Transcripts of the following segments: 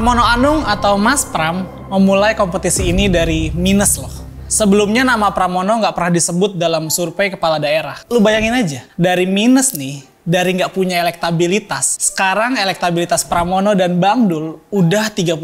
Pramono Anung atau Mas Pram memulai kompetisi ini dari minus loh. Sebelumnya nama Pramono nggak pernah disebut dalam survei kepala daerah. Lu bayangin aja, dari minus nih, dari nggak punya elektabilitas, sekarang elektabilitas Pramono dan Bang Dul udah 31%.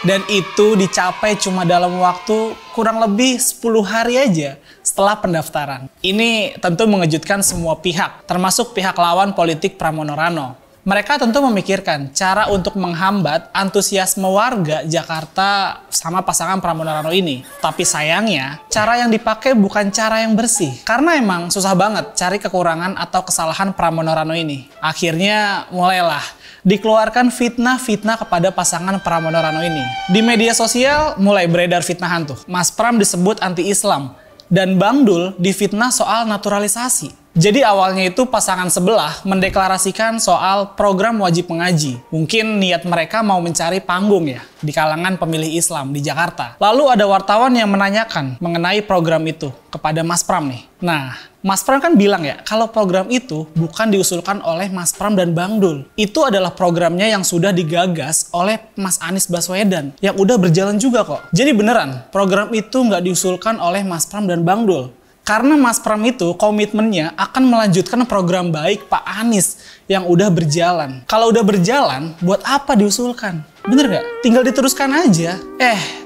Dan itu dicapai cuma dalam waktu kurang lebih 10 hari aja setelah pendaftaran. Ini tentu mengejutkan semua pihak, termasuk pihak lawan politik Pramono Rano. Mereka tentu memikirkan cara untuk menghambat antusiasme warga Jakarta sama pasangan Pramono Rano ini. Tapi sayangnya, cara yang dipakai bukan cara yang bersih. Karena emang susah banget cari kekurangan atau kesalahan Pramono Rano ini. Akhirnya mulailah dikeluarkan fitnah-fitnah kepada pasangan Pramono Rano ini. Di media sosial mulai beredar fitnahan tuh. Mas Pram disebut anti-Islam dan Bang Dul difitnah soal naturalisasi. Jadi awalnya itu pasangan sebelah mendeklarasikan soal program wajib mengaji. Mungkin niat mereka mau mencari panggung ya di kalangan pemilih Islam di Jakarta. Lalu ada wartawan yang menanyakan mengenai program itu kepada Mas Pram nih. Nah, Mas Pram kan bilang ya kalau program itu bukan diusulkan oleh Mas Pram dan Bang Dul. Itu adalah programnya yang sudah digagas oleh Mas Anies Baswedan yang udah berjalan juga kok. Jadi beneran program itu nggak diusulkan oleh Mas Pram dan Bang Dul. Karena Mas Pram itu komitmennya akan melanjutkan program baik Pak Anies yang udah berjalan. Kalau udah berjalan, buat apa diusulkan? Bener gak? Tinggal diteruskan aja.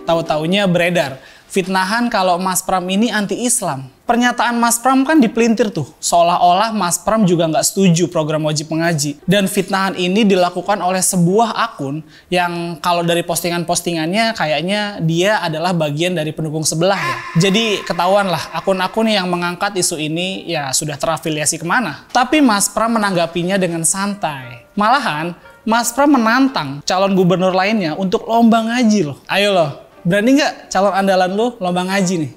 Tahu-taunya beredar fitnahan kalau Mas Pram ini anti-Islam. Pernyataan Mas Pram kan dipelintir tuh, seolah-olah Mas Pram juga nggak setuju program wajib mengaji. Dan fitnahan ini dilakukan oleh sebuah akun yang kalau dari postingan-postingannya kayaknya dia adalah bagian dari pendukung sebelah ya. Jadi ketahuan lah akun-akun yang mengangkat isu ini ya sudah terafiliasi kemana. Tapi Mas Pram menanggapinya dengan santai. Malahan Mas Pram menantang calon gubernur lainnya untuk lomba ngaji loh. Ayo loh, berani nggak calon andalan lu lomba ngaji nih?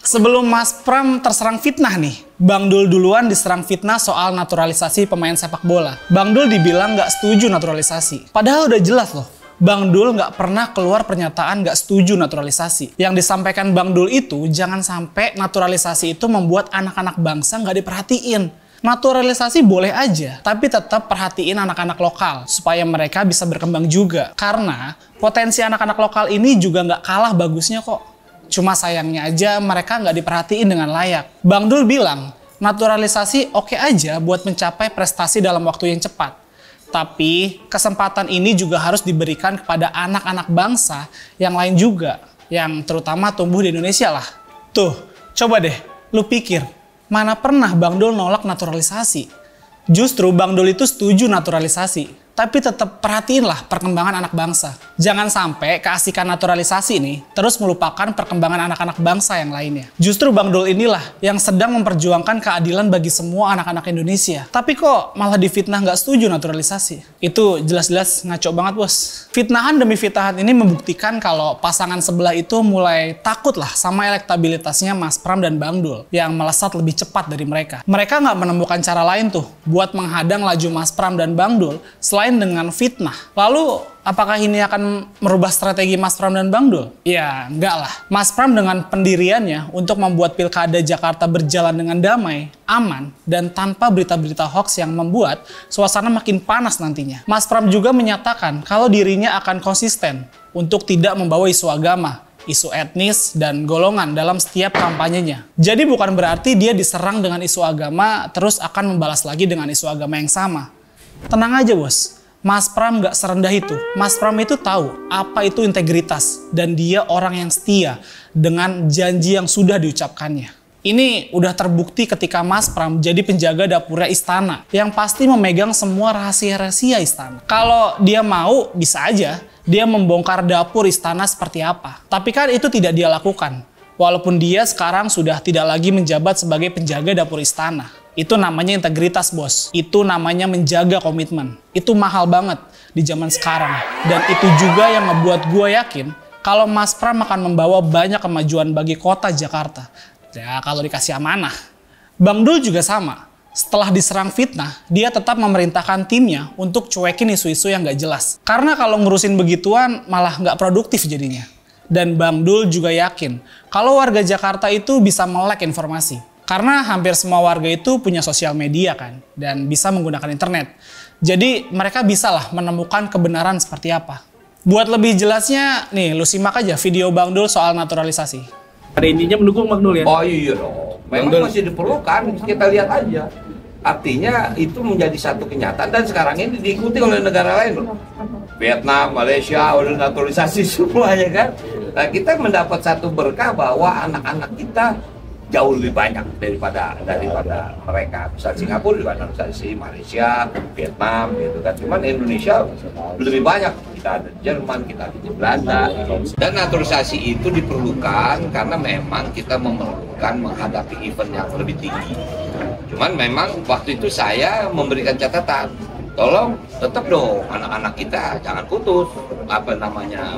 Sebelum Mas Pram terserang fitnah nih, Bang Dul duluan diserang fitnah soal naturalisasi pemain sepak bola. Bang Dul dibilang nggak setuju naturalisasi. Padahal udah jelas loh, Bang Dul nggak pernah keluar pernyataan nggak setuju naturalisasi. Yang disampaikan Bang Dul itu, jangan sampai naturalisasi itu membuat anak-anak bangsa nggak diperhatiin. Naturalisasi boleh aja, tapi tetap perhatiin anak-anak lokal supaya mereka bisa berkembang juga. Karena potensi anak-anak lokal ini juga nggak kalah bagusnya kok. Cuma sayangnya aja mereka nggak diperhatiin dengan layak. Bang Dul bilang, naturalisasi oke aja buat mencapai prestasi dalam waktu yang cepat. Tapi kesempatan ini juga harus diberikan kepada anak-anak bangsa yang lain juga. Yang terutama tumbuh di Indonesia lah. Tuh, coba deh, lu pikir. Mana pernah Bang Dul nolak naturalisasi? Justru Bang Dul itu setuju naturalisasi. Tapi tetap perhatiinlah perkembangan anak bangsa. Jangan sampai keasikan naturalisasi ini terus melupakan perkembangan anak-anak bangsa yang lainnya. Justru Bang Dul inilah yang sedang memperjuangkan keadilan bagi semua anak-anak Indonesia. Tapi kok malah difitnah nggak setuju naturalisasi? Itu jelas-jelas ngaco banget bos. Fitnahan demi fitnahan ini membuktikan kalau pasangan sebelah itu mulai takut lah sama elektabilitasnya Mas Pram dan Bang Dul yang melesat lebih cepat dari mereka. Mereka nggak menemukan cara lain tuh buat menghadang laju Mas Pram dan Bang Dul selain dengan fitnah. Lalu apakah ini akan merubah strategi Mas Pram dan Bang Dul? Ya enggak lah. Mas Pram dengan pendiriannya untuk membuat pilkada Jakarta berjalan dengan damai, aman, dan tanpa berita-berita hoax yang membuat suasana makin panas nantinya. Mas Pram juga menyatakan kalau dirinya akan konsisten untuk tidak membawa isu agama, isu etnis, dan golongan dalam setiap kampanyenya. Jadi bukan berarti dia diserang dengan isu agama terus akan membalas lagi dengan isu agama yang sama. Tenang aja bos, Mas Pram gak serendah itu. Mas Pram itu tahu apa itu integritas dan dia orang yang setia dengan janji yang sudah diucapkannya. Ini udah terbukti ketika Mas Pram jadi penjaga dapurnya istana yang pasti memegang semua rahasia-rahasia istana. Kalau dia mau, bisa aja dia membongkar dapur istana seperti apa. Tapi kan itu tidak dia lakukan. Walaupun dia sekarang sudah tidak lagi menjabat sebagai penjaga dapur istana. Itu namanya integritas bos. Itu namanya menjaga komitmen. Itu mahal banget di zaman sekarang. Dan itu juga yang ngebuat gue yakin kalau Mas Pram akan membawa banyak kemajuan bagi kota Jakarta. Ya kalau dikasih amanah. Bang Dul juga sama. Setelah diserang fitnah, dia tetap memerintahkan timnya untuk cuekin isu-isu yang gak jelas. Karena kalau ngurusin begituan malah gak produktif jadinya. Dan Bang Dul juga yakin kalau warga Jakarta itu bisa melek informasi. Karena hampir semua warga itu punya sosial media kan, dan bisa menggunakan internet. Jadi mereka bisa lah menemukan kebenaran seperti apa. Buat lebih jelasnya, nih lu simak aja video Bang Dul soal naturalisasi. Pada intinya mendukung Bang Dul ya? Oh iya dong, memang masih diperlukan, kita lihat aja. Artinya itu menjadi satu kenyataan dan sekarang ini diikuti oleh negara lain loh. Vietnam, Malaysia, udah naturalisasi semuanya kan. Nah, kita mendapat satu berkah bahwa anak-anak kita jauh lebih banyak daripada mereka. Misal Singapura juga naturalisasi, Malaysia, Vietnam gitu kan. Cuman Indonesia lebih banyak. Kita ada di Jerman, kita ada di Belanda. Dan naturalisasi itu diperlukan karena memang kita memerlukan menghadapi event yang lebih tinggi. Cuman memang waktu itu saya memberikan catatan, tolong tetap dong anak-anak kita jangan putus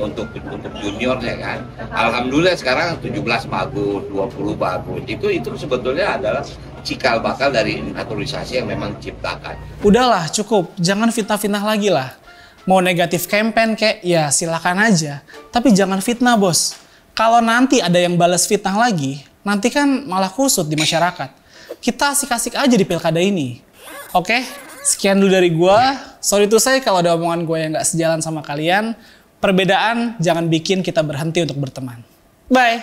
untuk junior ya kan. Alhamdulillah sekarang 17 bagus, 20 bagus. Itu sebetulnya adalah cikal bakal dari naturalisasi yang memang diciptakan. Udahlah cukup, jangan fitnah-fitnah lagi lah. Mau negatif campaign kayak ya silakan aja, tapi jangan fitnah bos. Kalau nanti ada yang balas fitnah lagi, nanti kan malah kusut di masyarakat. Kita asik-asik aja di pilkada ini. Oke, sekian dulu dari gua. Sorry to say kalau ada omongan gue yang gak sejalan sama kalian. Perbedaan jangan bikin kita berhenti untuk berteman. Bye!